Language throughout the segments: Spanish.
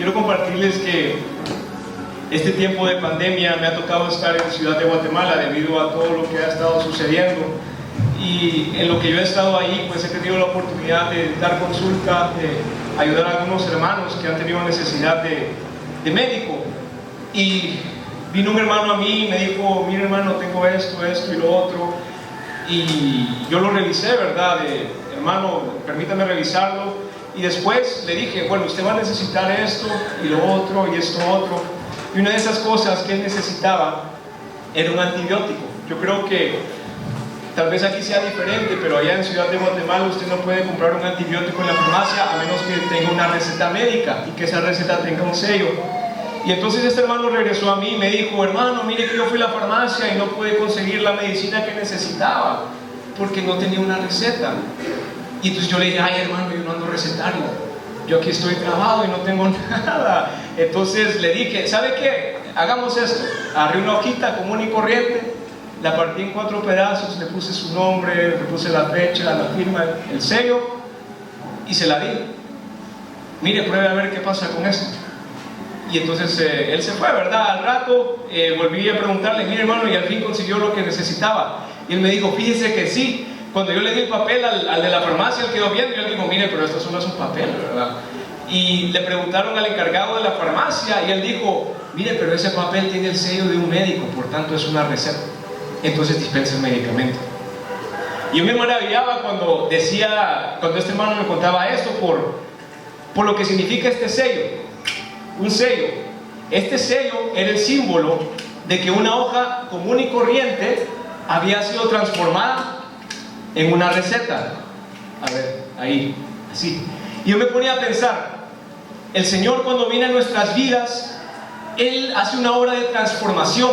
quiero compartirles que este tiempo de pandemia me ha tocado estar en Ciudad de Guatemala debido a todo lo que ha estado sucediendo, y en lo que yo he estado ahí pues he tenido la oportunidad de dar consulta, de ayudar a algunos hermanos que han tenido necesidad de médico. Y vino un hermano a mí y me dijo: mire hermano, tengo esto y lo otro, y yo lo revisé, ¿verdad? Hermano, permítame revisarlo. Y después le dije: bueno, usted va a necesitar esto y lo otro y esto otro. Y una de esas cosas que él necesitaba era un antibiótico. Yo creo que tal vez aquí sea diferente, pero allá en Ciudad de Guatemala usted no puede comprar un antibiótico en la farmacia a menos que tenga una receta médica y que esa receta tenga un sello. Y entonces este hermano regresó a mí y me dijo: hermano, mire que yo fui a la farmacia y no pude conseguir la medicina que necesitaba porque no tenía una receta. Y entonces yo le dije: ay hermano, yo no ando recetario, yo aquí estoy trabado y no tengo nada. Entonces le dije: ¿sabe qué? Hagamos esto. Agarré una hojita común y corriente, la partí en 4 pedazos, le puse su nombre, le puse la fecha, la firma, el sello, y se la di. Mire, pruebe a ver qué pasa con esto. Y entonces él se fue, ¿verdad? Al rato volví a preguntarle: mire hermano, y al fin consiguió lo que necesitaba. Y él me dijo: fíjese que sí. Cuando yo le di el papel al de la farmacia, él quedó viendo y él dijo: mire, pero esto no es un papel, ¿verdad? Y le preguntaron al encargado de la farmacia y él dijo: mire, pero ese papel tiene el sello de un médico, por tanto es una receta, entonces dispensa el medicamento. Y yo me maravillaba cuando este hermano me contaba esto por lo que significa este sello. Un sello. Este sello era el símbolo de que una hoja común y corriente había sido transformada en una receta. A ver, ahí, así. Y yo me ponía a pensar, el Señor cuando viene a nuestras vidas, Él hace una obra de transformación.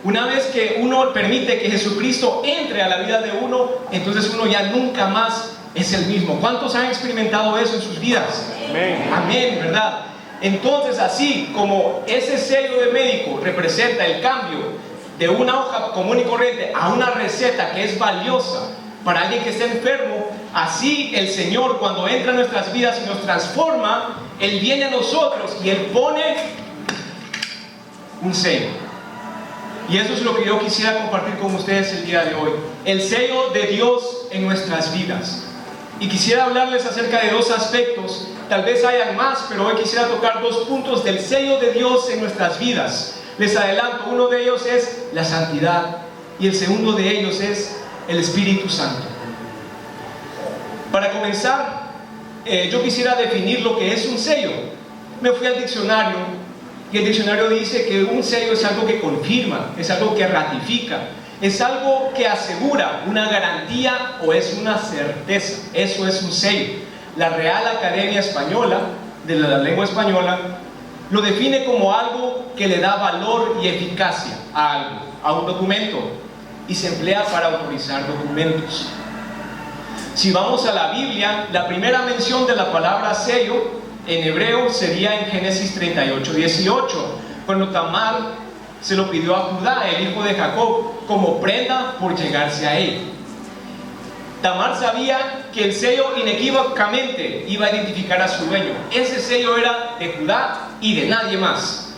Una vez que uno permite que Jesucristo entre a la vida de uno, entonces uno ya nunca más es el mismo. ¿Cuántos han experimentado eso en sus vidas? Amén, amén, ¿verdad? Entonces, así como ese sello de médico representa el cambio de una hoja común y corriente a una receta que es valiosa para alguien que está enfermo, así el Señor cuando entra en nuestras vidas y nos transforma, Él viene a nosotros y Él pone un sello. Y eso es lo que yo quisiera compartir con ustedes el día de hoy: el sello de Dios en nuestras vidas. Y quisiera hablarles acerca de 2 aspectos, tal vez hayan más, pero hoy quisiera tocar 2 puntos del sello de Dios en nuestras vidas. Les adelanto, uno de ellos es la santidad y el segundo de ellos es el Espíritu Santo. Para comenzar, yo quisiera definir lo que es un sello. Me fui al diccionario y el diccionario dice que un sello es algo que confirma, es algo que ratifica, es algo que asegura una garantía o es una certeza. Eso es un sello. La Real Academia Española, de la lengua española, lo define como algo que le da valor y eficacia a algo, a un documento, y se emplea para autorizar documentos. Si vamos a la Biblia, la primera mención de la palabra sello en hebreo sería en Génesis 38:18, cuando Tamar se lo pidió a Judá, el hijo de Jacob, como prenda por llegarse a él. Tamar sabía que el sello inequívocamente iba a identificar a su dueño. Ese sello era de Judá y de nadie más.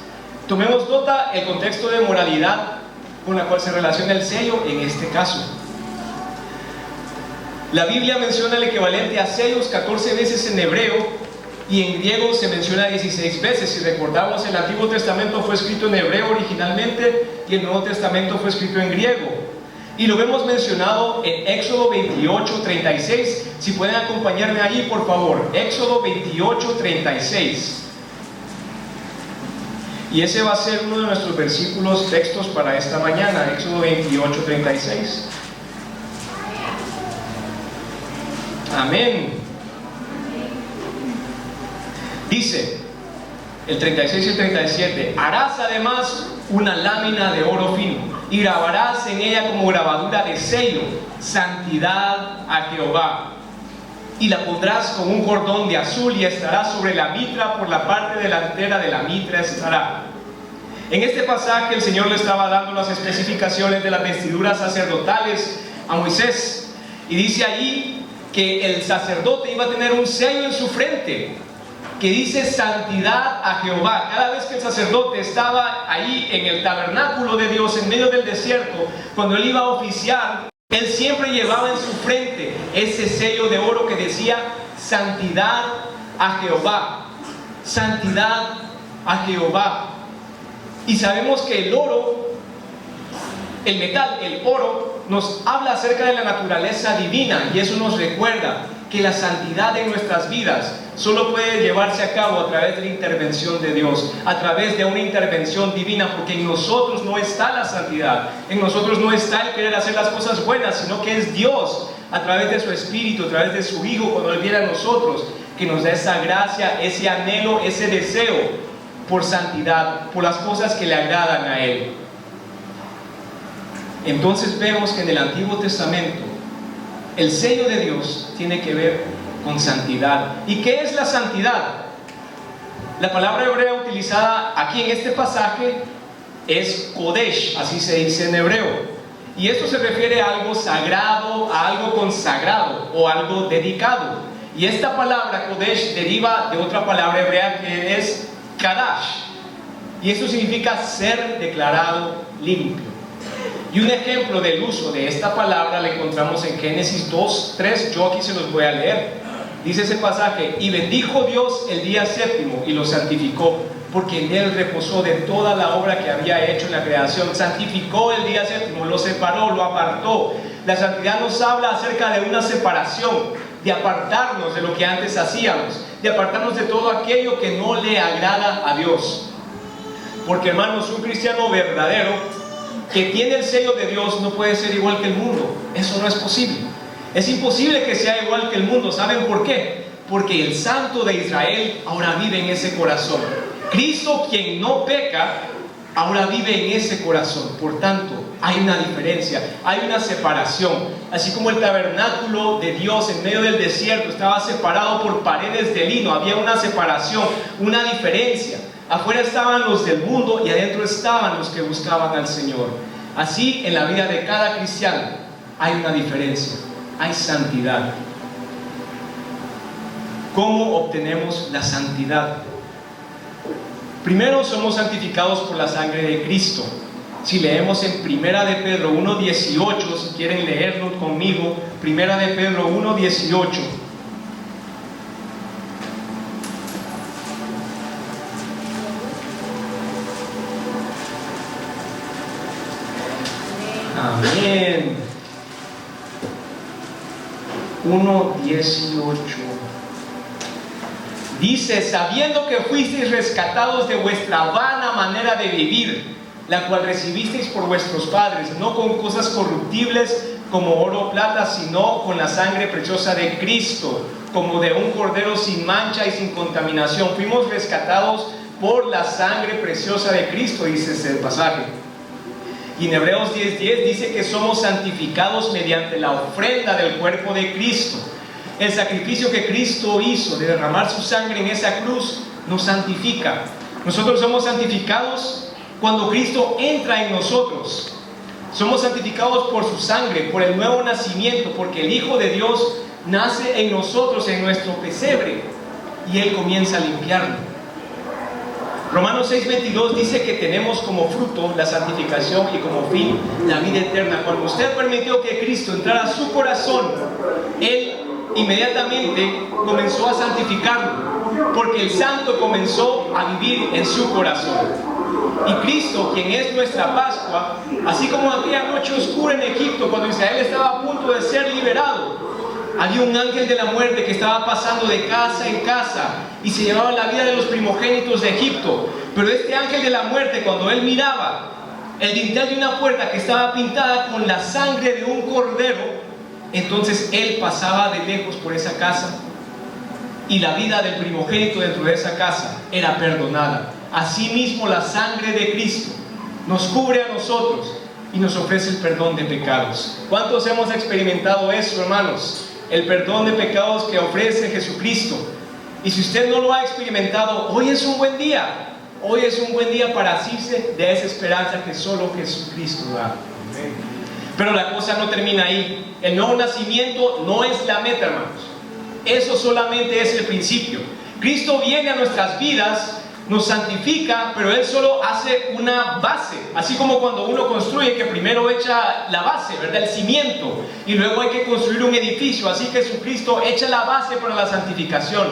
Tomemos nota el contexto de moralidad con la cual se relaciona el sello en este caso. La Biblia menciona el equivalente a sellos 14 veces en hebreo y en griego se menciona 16 veces. Si recordamos, el Antiguo Testamento fue escrito en hebreo originalmente y el Nuevo Testamento fue escrito en griego. Y lo vemos mencionado en Éxodo 28:36. Si pueden acompañarme allí, por favor. Éxodo 28:36. Y ese va a ser uno de nuestros versículos textos para esta mañana, Éxodo 28:36. Amén. Dice el 36 y el 37: harás además una lámina de oro fino y grabarás en ella como grabadura de sello: santidad a Jehová. Y la pondrás con un cordón de azul y estará sobre la mitra, por la parte delantera de la mitra estará. En este pasaje el Señor le estaba dando las especificaciones de las vestiduras sacerdotales a Moisés, y dice allí que el sacerdote iba a tener un sello en su frente que dice santidad a Jehová. Cada vez que el sacerdote estaba ahí en el tabernáculo de Dios en medio del desierto, cuando él iba a oficiar, él siempre llevaba en su frente ese sello de oro que decía santidad a Jehová. Santidad a Jehová. Y sabemos que el oro, el metal, el oro, nos habla acerca de la naturaleza divina, y eso nos recuerda que la santidad en nuestras vidas solo puede llevarse a cabo a través de la intervención de Dios, a través de una intervención divina, porque en nosotros no está la santidad, en nosotros no está el querer hacer las cosas buenas, sino que es Dios a través de su Espíritu, a través de su Hijo, cuando Él viene a nosotros, que nos da esa gracia, ese anhelo, ese deseo por santidad, por las cosas que le agradan a Él. Entonces vemos que en el Antiguo Testamento el sello de Dios tiene que ver con santidad. ¿Y qué es la santidad? La palabra hebrea utilizada aquí en este pasaje es Kodesh, así se dice en hebreo. Y esto se refiere a algo sagrado, a algo consagrado o algo dedicado. Y esta palabra Kodesh deriva de otra palabra hebrea que es Kadash. Y esto significa ser declarado limpio. Y un ejemplo del uso de esta palabra la encontramos en Génesis 2:3. Yo aquí se los voy a leer. Dice ese pasaje: y bendijo Dios el día séptimo y lo santificó, porque en él reposó de toda la obra que había hecho en la creación. Santificó el día séptimo, lo separó, lo apartó. La santidad nos habla acerca de una separación, de apartarnos de lo que antes hacíamos, de apartarnos de todo aquello que no le agrada a Dios. Porque, hermanos, un cristiano verdadero que tiene el sello de Dios no puede ser igual que el mundo. Eso no es posible. Es imposible que sea igual que el mundo. ¿Saben por qué? Porque el Santo de Israel ahora vive en ese corazón. Cristo, quien no peca, ahora vive en ese corazón. Por tanto, hay una diferencia, hay una separación. Así como el tabernáculo de Dios en medio del desierto estaba separado por paredes de lino, había una separación, una diferencia. Afuera estaban los del mundo y adentro estaban los que buscaban al Señor. Así, en la vida de cada cristiano hay una diferencia, hay santidad. ¿Cómo obtenemos la santidad? Primero, somos santificados por la sangre de Cristo. Si leemos en Primera de Pedro 1:18, si quieren leerlo conmigo, Primera de Pedro 1:18. Amén. 1:18. Dice: sabiendo que fuisteis rescatados de vuestra vana manera de vivir, la cual recibisteis por vuestros padres, no con cosas corruptibles como oro o plata, sino con la sangre preciosa de Cristo, como de un cordero sin mancha y sin contaminación. Fuimos rescatados por la sangre preciosa de Cristo, dice ese pasaje. Y en Hebreos 10:10 dice que somos santificados mediante la ofrenda del cuerpo de Cristo. El sacrificio que Cristo hizo de derramar su sangre en esa cruz nos santifica. Nosotros somos santificados cuando Cristo entra en nosotros. Somos santificados por su sangre, por el nuevo nacimiento, porque el Hijo de Dios nace en nosotros, en nuestro pesebre, y Él comienza a limpiarlo. Romanos 6:22 dice que tenemos como fruto la santificación y como fin la vida eterna. Cuando usted permitió que Cristo entrara a su corazón, Él inmediatamente comenzó a santificarlo, porque el santo comenzó a vivir en su corazón. Y Cristo, quien es nuestra Pascua, así como aquella noche oscura en Egipto, cuando Israel estaba a punto de ser liberado, había un ángel de la muerte que estaba pasando de casa en casa y se llevaba la vida de los primogénitos de Egipto. Pero este ángel de la muerte, cuando él miraba el dintel de una puerta que estaba pintada con la sangre de un cordero, entonces él pasaba de lejos por esa casa y la vida del primogénito dentro de esa casa era perdonada. Asimismo, la sangre de Cristo nos cubre a nosotros y nos ofrece el perdón de pecados. ¿Cuántos hemos experimentado eso, hermanos? El perdón de pecados que ofrece Jesucristo. Y si usted no lo ha experimentado, hoy es un buen día. Hoy es un buen día para asirse de esa esperanza que solo Jesucristo da. Pero la cosa no termina ahí. El nuevo nacimiento no es la meta, hermanos. Eso solamente es el principio. Cristo viene a nuestras vidas, nos santifica, pero Él solo hace una base. Así como cuando uno construye, que primero echa la base, ¿verdad? El cimiento, y luego hay que construir un edificio. Así que Jesucristo echa la base para la santificación,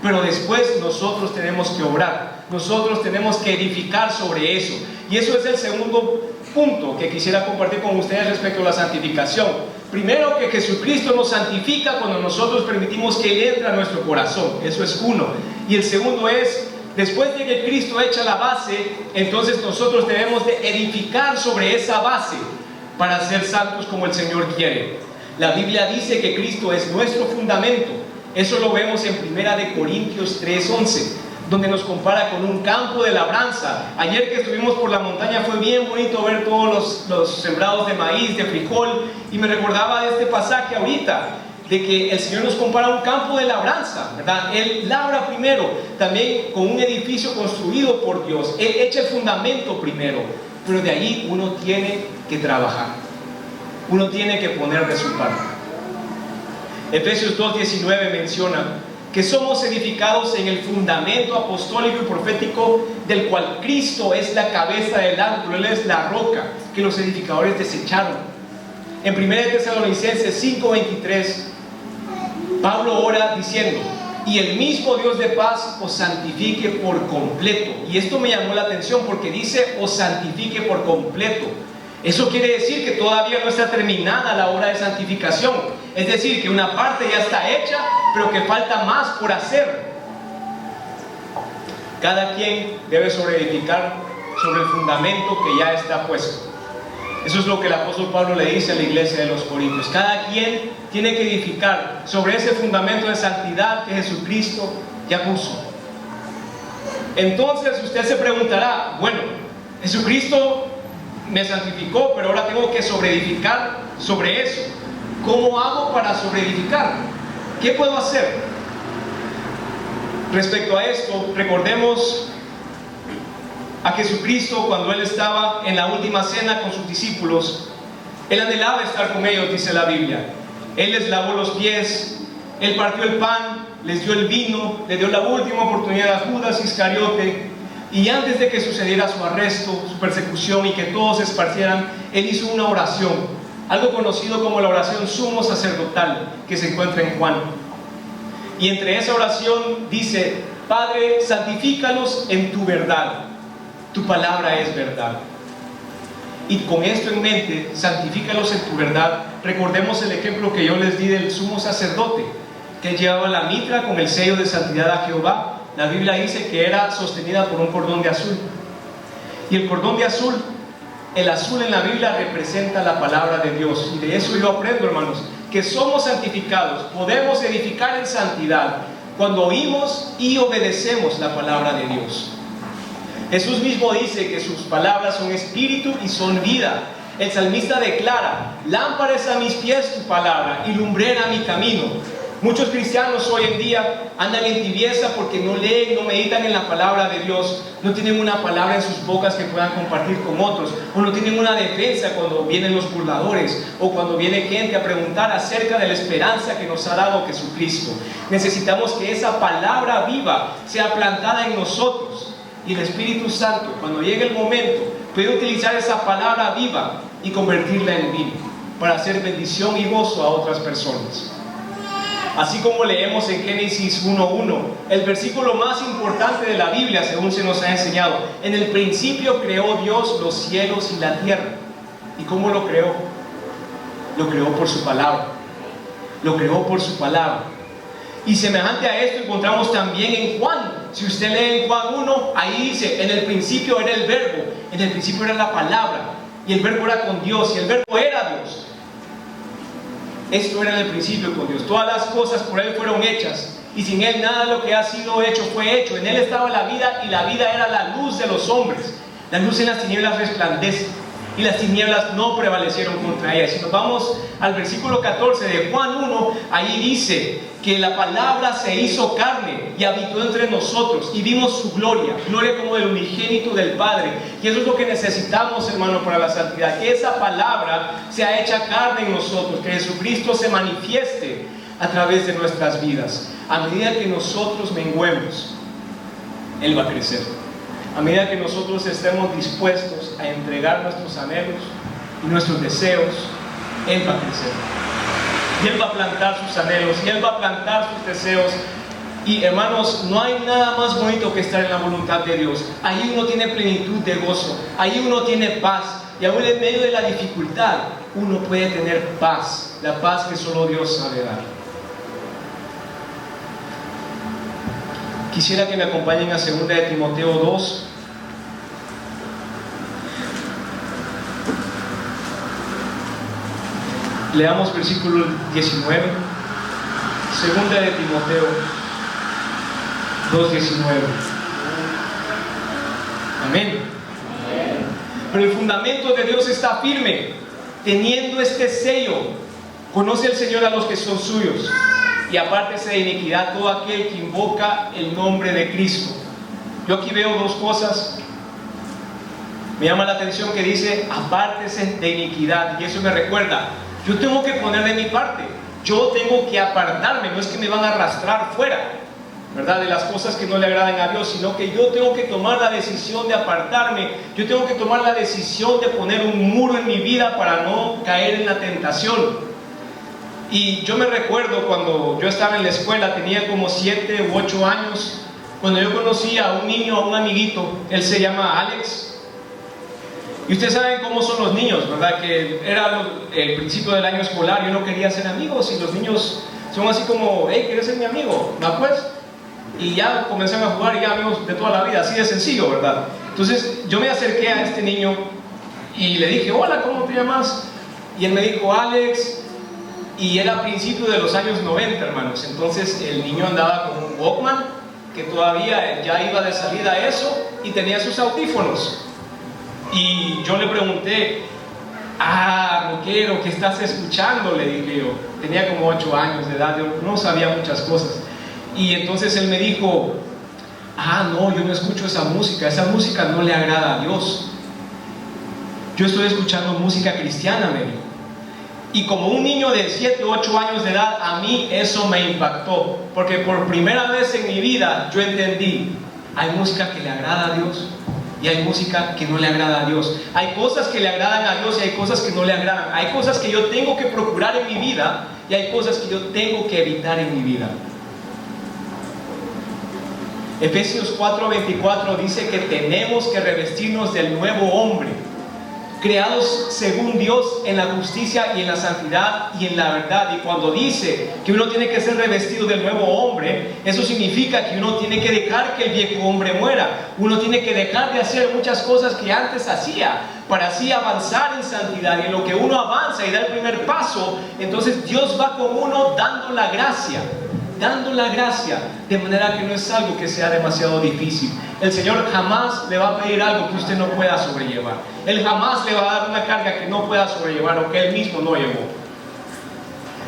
pero después nosotros tenemos que obrar, nosotros tenemos que edificar sobre eso. Y eso es el segundo punto que quisiera compartir con ustedes respecto a la santificación. Primero, que Jesucristo nos santifica cuando nosotros permitimos que Él entre a nuestro corazón. Eso es uno. Y el segundo es, después de que Cristo echa la base, entonces nosotros debemos de edificar sobre esa base para ser santos como el Señor quiere. La Biblia dice que Cristo es nuestro fundamento. Eso lo vemos en 1 Corintios 3:11, donde nos compara con un campo de labranza. Ayer que estuvimos por la montaña fue bien bonito ver todos los sembrados de maíz, de frijol, y me recordaba de este pasaje ahorita, de que el Señor nos compara a un campo de labranza, ¿verdad? Él labra primero, también con un edificio construido por Dios. Él echa el fundamento primero, pero de ahí uno tiene que trabajar, uno tiene que poner de su parte. Efesios 2:19 menciona que somos edificados en el fundamento apostólico y profético, del cual Cristo es la cabeza del ángulo. Él es la roca que los edificadores desecharon. En 1 Tesalonicenses 5:23, Pablo ora diciendo: y el mismo Dios de paz os santifique por completo. Y esto me llamó la atención porque dice os santifique por completo. Eso quiere decir que todavía no está terminada la obra de santificación. Es decir, que una parte ya está hecha, pero que falta más por hacer. Cada quien debe sobreedificar sobre el fundamento que ya está puesto. Eso es lo que el apóstol Pablo le dice a la iglesia de los Corintios. Cada quien tiene que edificar sobre ese fundamento de santidad que Jesucristo ya puso. Entonces usted se preguntará, bueno, Jesucristo me santificó, pero ahora tengo que sobreedificar sobre eso. ¿Cómo hago para sobreedificar? ¿Qué puedo hacer? Respecto a esto, recordemos a Jesucristo cuando Él estaba en la última cena con sus discípulos. Él anhelaba estar con ellos, dice la Biblia. Él les lavó los pies, Él partió el pan, les dio el vino, le dio la última oportunidad a Judas Iscariote. Y antes de que sucediera su arresto, su persecución y que todos se esparcieran, Él hizo una oración, algo conocido como la oración sumo sacerdotal, que se encuentra en Juan. Y entre esa oración dice: Padre, santifícalos en tu verdad, tu palabra es verdad. Y con esto en mente, santifícalos en tu verdad. Recordemos el ejemplo que yo les di del sumo sacerdote, que llevaba la mitra con el sello de santidad a Jehová. La Biblia dice que era sostenida por un cordón de azul. Y el cordón de azul, el azul en la Biblia representa la palabra de Dios. Y de eso yo aprendo, hermanos, que somos santificados, podemos edificar en santidad cuando oímos y obedecemos la palabra de Dios. Jesús mismo dice que sus palabras son espíritu y son vida. El salmista declara: lámpara es a mis pies tu palabra y lumbrera mi camino. Muchos cristianos hoy en día andan en tibieza porque no leen, no meditan en la palabra de Dios, no tienen una palabra en sus bocas que puedan compartir con otros, o no tienen una defensa cuando vienen los burladores, o cuando viene gente a preguntar acerca de la esperanza que nos ha dado Jesucristo. Necesitamos que esa palabra viva sea plantada en nosotros, y el Espíritu Santo, cuando llegue el momento, puede utilizar esa palabra viva y convertirla en vino, para hacer bendición y gozo a otras personas. Así como leemos en Génesis 1:1, el versículo más importante de la Biblia, según se nos ha enseñado: en el principio creó Dios los cielos y la tierra. ¿Y cómo lo creó? Lo creó por su palabra. Lo creó por su palabra. Y semejante a esto encontramos también en Juan. Si usted lee en Juan 1, ahí dice: en el principio era el verbo, en el principio era la palabra, y el verbo era con Dios, y el verbo era Dios. Esto era en el principio con Dios. Todas las cosas por Él fueron hechas, y sin Él nada de lo que ha sido hecho fue hecho. En Él estaba la vida, y la vida era la luz de los hombres. La luz en las tinieblas resplandece, y las tinieblas no prevalecieron contra ella. Si nos vamos al versículo 14 de Juan 1, ahí dice que la palabra se hizo carne y habitó entre nosotros, y vimos su gloria, gloria como del unigénito del Padre. Y eso es lo que necesitamos, hermano, para la santidad, que esa palabra sea hecha carne en nosotros, que Jesucristo se manifieste a través de nuestras vidas. A medida que nosotros menguemos, Él va a crecer. A medida que nosotros estemos dispuestos a entregar nuestros anhelos y nuestros deseos, Él va a crecer. Y Él va a plantar sus anhelos, y Él va a plantar sus deseos. Y hermanos, no hay nada más bonito que estar en la voluntad de Dios. Ahí uno tiene plenitud de gozo, ahí uno tiene paz. Y aún en medio de la dificultad, uno puede tener paz, la paz que solo Dios sabe dar. Quisiera que me acompañen a 2 de Timoteo 2. Leamos versículo 19. 2 de Timoteo 2:19. Amén. Pero el fundamento de Dios está firme, teniendo este sello: conoce el Señor a los que son suyos, y apártese de iniquidad todo aquel que invoca el nombre de Cristo. Yo aquí veo dos cosas. Me llama la atención que dice apártese de iniquidad, y eso me recuerda, yo tengo que poner de mi parte, yo tengo que apartarme. No es que me van a arrastrar fuera, ¿verdad?, de las cosas que no le agradan a Dios, sino que yo tengo que tomar la decisión de apartarme. Yo tengo que tomar la decisión de poner un muro en mi vida para no caer en la tentación. Y yo me recuerdo cuando yo estaba en la escuela, tenía como 7 u 8 años, cuando yo conocí a un niño, a un amiguito. Él se llama Alex. Y ustedes saben cómo son los niños, ¿verdad? Que era el principio del año escolar, yo no quería hacer amigos, y los niños son así como, hey, ¿quieres ser mi amigo? ¿No pues? Y ya comenzaron a jugar, y ya amigos de toda la vida, así de sencillo, ¿verdad? Entonces yo me acerqué a este niño y le dije, hola, ¿cómo te llamas? Y él me dijo, Alex. Y era a principios de los años 90, hermanos. Entonces el niño andaba con un Walkman, que todavía ya iba de salida a eso, y tenía sus audífonos. Y yo le pregunté, rockero, ¿qué estás escuchando? Le dije yo. Tenía como 8 años de edad, yo no sabía muchas cosas. Y entonces él me dijo, no, yo no escucho esa música no le agrada a Dios. Yo estoy escuchando música cristiana, me dijo. Y como un niño de 7 u 8 años de edad, a mí eso me impactó, porque por primera vez en mi vida yo entendí, hay música que le agrada a Dios y hay música que no le agrada a Dios. Hay cosas que le agradan a Dios y hay cosas que no le agradan. Hay cosas que yo tengo que procurar en mi vida y hay cosas que yo tengo que evitar en mi vida. Efesios 4:24 dice que tenemos que revestirnos del nuevo hombre, creados según Dios en la justicia y en la santidad y en la verdad. Y cuando dice que uno tiene que ser revestido del nuevo hombre, eso significa que uno tiene que dejar que el viejo hombre muera. Uno tiene que dejar de hacer muchas cosas que antes hacía, para así avanzar en santidad. Y en lo que uno avanza y da el primer paso, entonces Dios va con uno dando la gracia, de manera que no es algo que sea demasiado difícil. El Señor jamás le va a pedir algo que usted no pueda sobrellevar. Él jamás le va a dar una carga que no pueda sobrellevar o que Él mismo no llevó.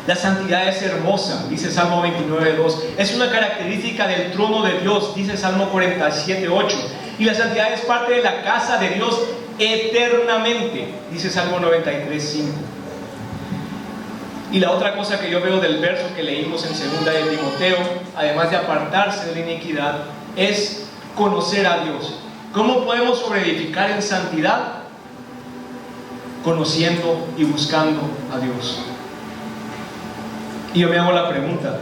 La santidad es hermosa, dice Salmo 29:2. Es una característica del trono de Dios, dice Salmo 47:8. Y la santidad es parte de la casa de Dios eternamente, dice Salmo 93:5. Y la otra cosa que yo veo del verso que leímos en 2 de Timoteo, además de apartarse de la iniquidad, es conocer a Dios. ¿Cómo podemos sobreedificar en santidad? Conociendo y buscando a Dios. Y yo me hago la pregunta,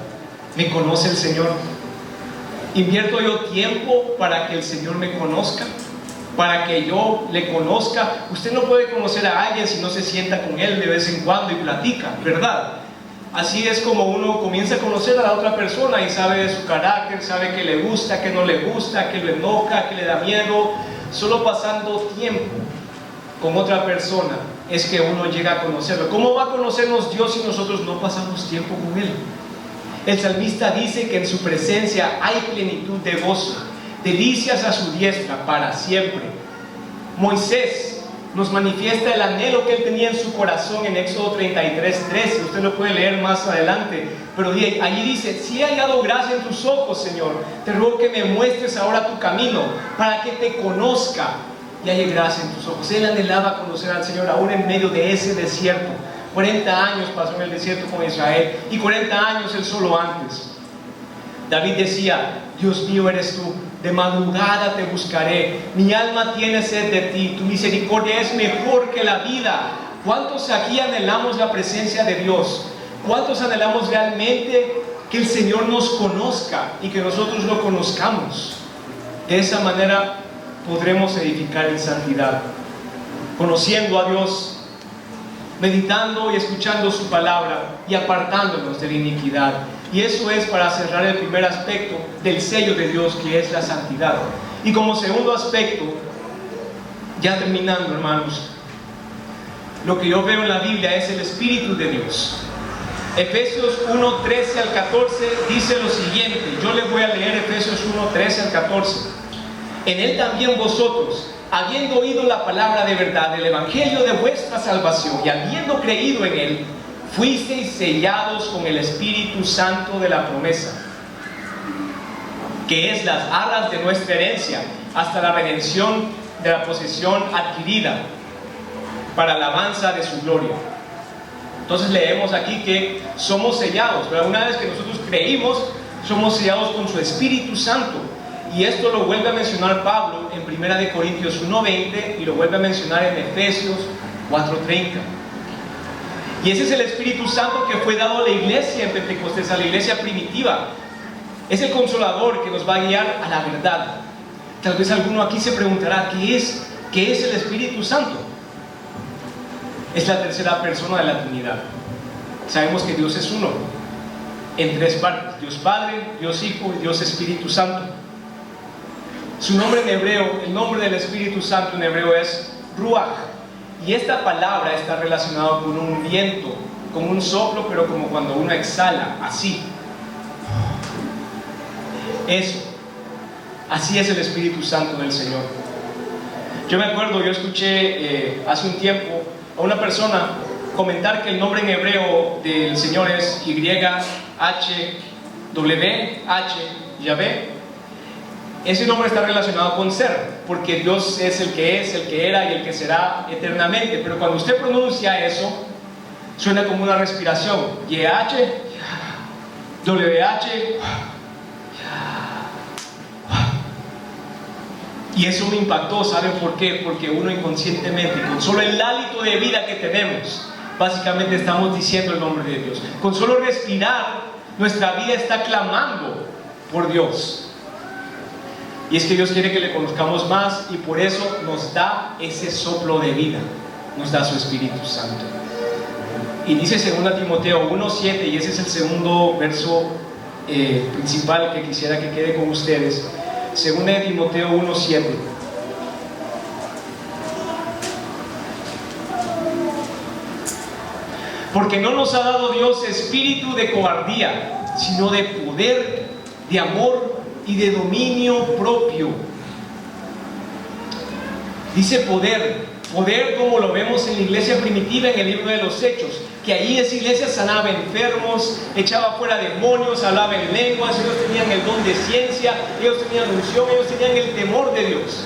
¿me conoce el Señor? ¿Invierto yo tiempo para que el Señor me conozca? ¿Para que yo le conozca? Usted no puede conocer a alguien si no se sienta con él de vez en cuando y platica, ¿verdad? Así es como uno comienza a conocer a la otra persona y sabe de su carácter, sabe que le gusta, que no le gusta, que lo enoja, que le da miedo. Solo pasando tiempo con otra persona es que uno llega a conocerlo. ¿Cómo va a conocernos Dios si nosotros no pasamos tiempo con Él? El salmista dice que en su presencia hay plenitud de gozo, delicias a su diestra para siempre. Moisés nos manifiesta el anhelo que él tenía en su corazón en Éxodo 33:13. Usted lo puede leer más adelante, pero allí dice: si he hallado gracia en tus ojos, Señor, te ruego que me muestres ahora tu camino para que te conozca y halle gracia en tus ojos. Él anhelaba conocer al Señor aún en medio de ese desierto. 40 años pasó en el desierto con Israel y 40 años él solo antes. David decía: Dios mío eres tú, de madrugada te buscaré, mi alma tiene sed de ti, tu misericordia es mejor que la vida. ¿Cuántos aquí anhelamos la presencia de Dios? ¿Cuántos anhelamos realmente que el Señor nos conozca y que nosotros lo conozcamos? De esa manera podremos edificar en santidad, conociendo a Dios, meditando y escuchando su palabra y apartándonos de la iniquidad. Y eso es para cerrar el primer aspecto del sello de Dios, que es la santidad. Y como segundo aspecto, ya terminando, hermanos, lo que yo veo en la Biblia es el Espíritu de Dios. Efesios 1, 13 al 14 dice lo siguiente. Yo les voy a leer Efesios 1, 13 al 14. En él también vosotros, habiendo oído la palabra de verdad, el evangelio de vuestra salvación, y habiendo creído en él, fuisteis sellados con el Espíritu Santo de la promesa, que es las arras de nuestra herencia, hasta la redención de la posesión adquirida, para alabanza de su gloria. Entonces leemos aquí que somos sellados, pero una vez que nosotros creímos, somos sellados con su Espíritu Santo. Y esto lo vuelve a mencionar Pablo en 1 Corintios 1:20 y lo vuelve a mencionar en Efesios 4:30. Y ese es el Espíritu Santo que fue dado a la iglesia en Pentecostés, a la iglesia primitiva. Es el consolador que nos va a guiar a la verdad. Tal vez alguno aquí se preguntará: ¿qué es el Espíritu Santo? Es la tercera persona de la Trinidad. Sabemos que Dios es uno, en tres partes: Dios Padre, Dios Hijo y Dios Espíritu Santo. Su nombre en hebreo, el nombre del Espíritu Santo en hebreo es Ruach. Y esta palabra está relacionada con un viento, con un soplo, pero como cuando uno exhala, así. Eso. Así es el Espíritu Santo del Señor. Yo me acuerdo, yo escuché hace un tiempo a una persona comentar que el nombre en hebreo del Señor es YHWH, Yahvé. Ese nombre está relacionado con ser, porque Dios es, el que era y el que será eternamente. Pero cuando usted pronuncia eso, suena como una respiración. YH, WH. Y eso me impactó. ¿Saben por qué? Porque uno inconscientemente, con solo el hálito de vida que tenemos, básicamente estamos diciendo el nombre de Dios. Con solo respirar, nuestra vida está clamando por Dios. Y es que Dios quiere que le conozcamos más, y por eso nos da ese soplo de vida, nos da su Espíritu Santo. Y dice 2 Timoteo 1:7, y ese es el segundo verso principal que quisiera que quede con ustedes. 2 Timoteo 1:7. Porque no nos ha dado Dios espíritu de cobardía, sino de poder, de amor y de dominio propio. Dice poder como lo vemos en la iglesia primitiva en el libro de los Hechos, que ahí esa iglesia sanaba enfermos, echaba fuera demonios, hablaba en lenguas. Ellos tenían el don de ciencia, ellos tenían unción, ellos tenían el temor de Dios,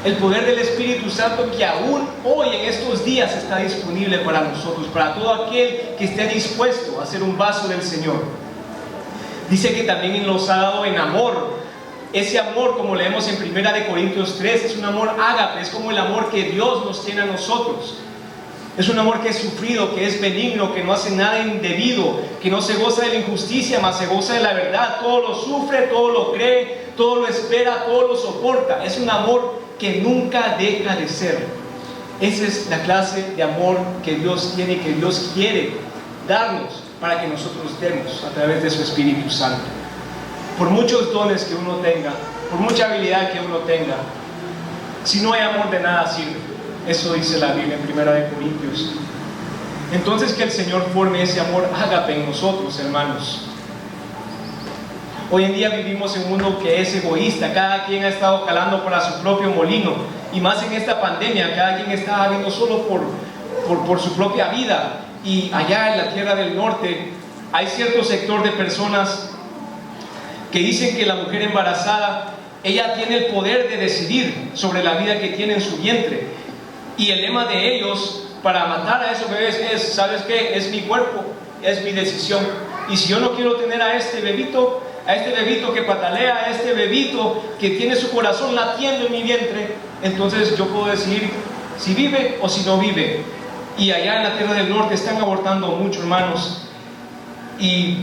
el poder del Espíritu Santo, que aún hoy en estos días está disponible para nosotros, para todo aquel que esté dispuesto a ser un vaso del Señor. Dice que también nos ha dado en amor. Ese amor, como leemos en 1 Corintios 3, es un amor ágape, es como el amor que Dios nos tiene a nosotros. Es un amor que es sufrido, que es benigno, que no hace nada indebido, que no se goza de la injusticia, mas se goza de la verdad. Todo lo sufre, todo lo cree, todo lo espera, todo lo soporta. Es un amor que nunca deja de ser. Esa es la clase de amor que Dios tiene y que Dios quiere darnos, para que nosotros demos a través de su Espíritu Santo. Por muchos dones que uno tenga, por mucha habilidad que uno tenga, si no hay amor, de nada sirve. Eso dice la Biblia en 1 Corintios. Entonces, que el Señor forme ese amor ágape en nosotros, hermanos. Hoy en día vivimos en un mundo que es egoísta. Cada quien ha estado calando para su propio molino, y más en esta pandemia, cada quien está viendo solo por su propia vida. Y allá en la tierra del norte hay cierto sector de personas que dicen que la mujer embarazada, ella tiene el poder de decidir sobre la vida que tiene en su vientre. Y el lema de ellos para matar a esos bebés es: ¿sabes qué? Es mi cuerpo, es mi decisión. Y si yo no quiero tener a este bebito, a este bebito que patalea, a este bebito que tiene su corazón latiendo en mi vientre, entonces yo puedo decidir si vive o si no vive. Y allá en la tierra del norte están abortando mucho, hermanos, y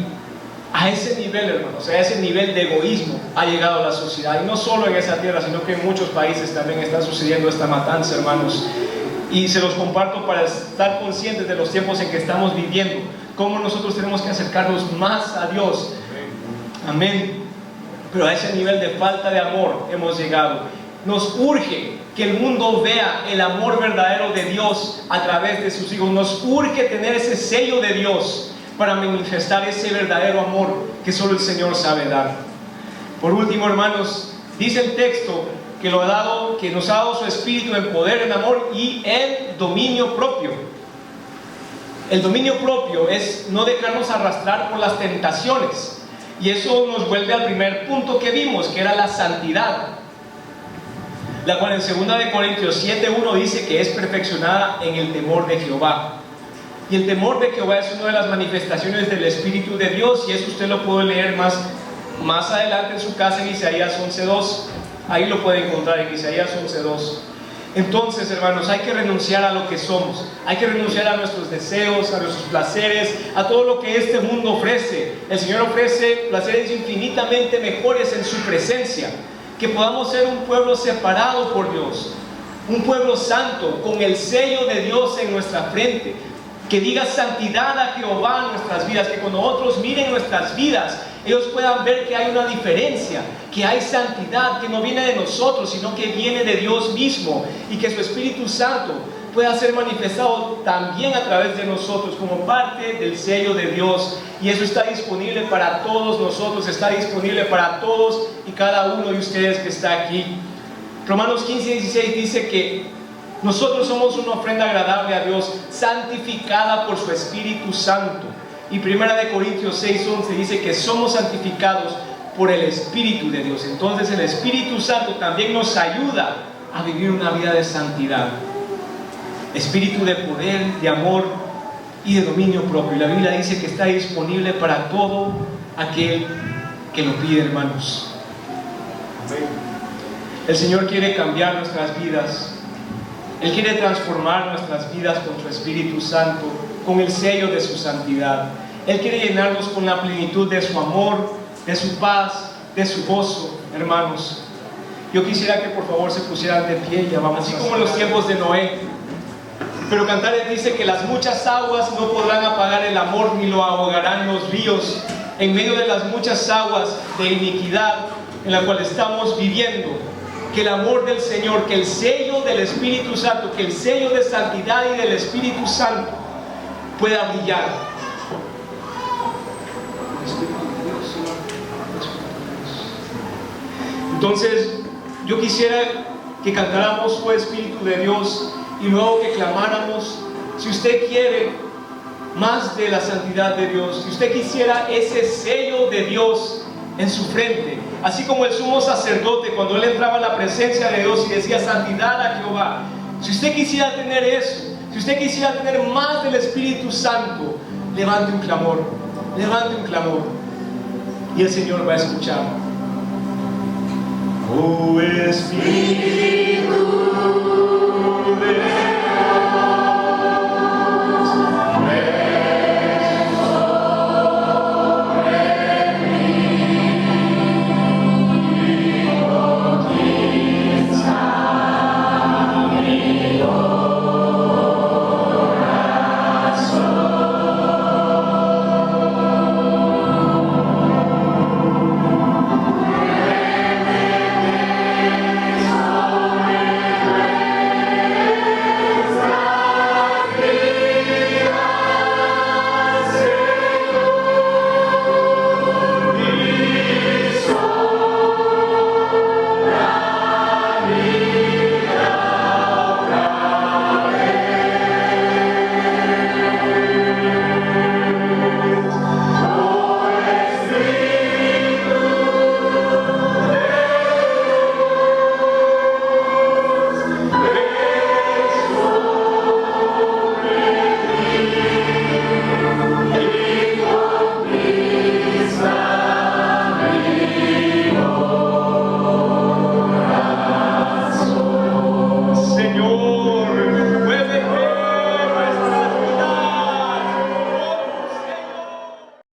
a ese nivel, hermanos, a ese nivel de egoísmo ha llegado la sociedad, y no solo en esa tierra, sino que en muchos países también está sucediendo esta matanza, hermanos. Y se los comparto para estar conscientes de los tiempos en que estamos viviendo, cómo nosotros tenemos que acercarnos más a Dios. Amén. Pero a ese nivel de falta de amor hemos llegado. Nos urge que el mundo vea el amor verdadero de Dios a través de sus hijos. Nos urge tener ese sello de Dios para manifestar ese verdadero amor que solo el Señor sabe dar. Por último, hermanos, dice el texto que nos ha dado su Espíritu en poder, en amor y en dominio propio. El dominio propio es no dejarnos arrastrar por las tentaciones, y eso nos vuelve al primer punto que vimos, que era la santidad, la cual en 2 Corintios 7:1 dice que es perfeccionada en el temor de Jehová. Y el temor de Jehová es una de las manifestaciones del Espíritu de Dios, y eso usted lo puede leer más adelante en su casa en Isaías 11:2. Ahí lo puede encontrar en Isaías 11:2. Entonces, hermanos, hay que renunciar a lo que somos, hay que renunciar a nuestros deseos, a nuestros placeres, a todo lo que este mundo ofrece. El Señor ofrece placeres infinitamente mejores en su presencia. Que podamos ser un pueblo separado por Dios, un pueblo santo, con el sello de Dios en nuestra frente, que diga santidad a Jehová en nuestras vidas, que cuando otros miren nuestras vidas, ellos puedan ver que hay una diferencia, que hay santidad, que no viene de nosotros, sino que viene de Dios mismo, y que su Espíritu Santo pueda ser manifestado también a través de nosotros como parte del sello de Dios. Y eso está disponible para todos nosotros, está disponible para todos y cada uno de ustedes que está aquí. Romanos 15:16 dice que nosotros somos una ofrenda agradable a Dios, santificada por su Espíritu Santo. Y 1 Corintios 6:11 dice que somos santificados por el Espíritu de Dios. Entonces el Espíritu Santo también nos ayuda a vivir una vida de santidad. Espíritu de poder, de amor y de dominio propio. Y la Biblia dice que está disponible para todo aquel que lo pide, hermanos. El Señor quiere cambiar nuestras vidas. Él quiere transformar nuestras vidas con su Espíritu Santo, con el sello de su santidad. Él quiere llenarnos con la plenitud de su amor, de su paz, de su gozo, hermanos. Yo quisiera que por favor se pusieran de pie, ya vamos, así como en los tiempos de Noé. Pero Cantares dice que las muchas aguas no podrán apagar el amor, ni lo ahogarán los ríos. En medio de las muchas aguas de iniquidad en la cual estamos viviendo, que el amor del Señor, que el sello del Espíritu Santo, que el sello de santidad y del Espíritu Santo pueda brillar. Entonces, yo quisiera que cantáramos, oh Espíritu de Dios, y luego que clamáramos. Si usted quiere más de la santidad de Dios, si usted quisiera ese sello de Dios en su frente, así como el sumo sacerdote cuando él entraba a la presencia de Dios y decía santidad a Jehová, si usted quisiera tener eso, si usted quisiera tener más del Espíritu Santo, levante un clamor, y el Señor va a escuchar. Oh Espíritu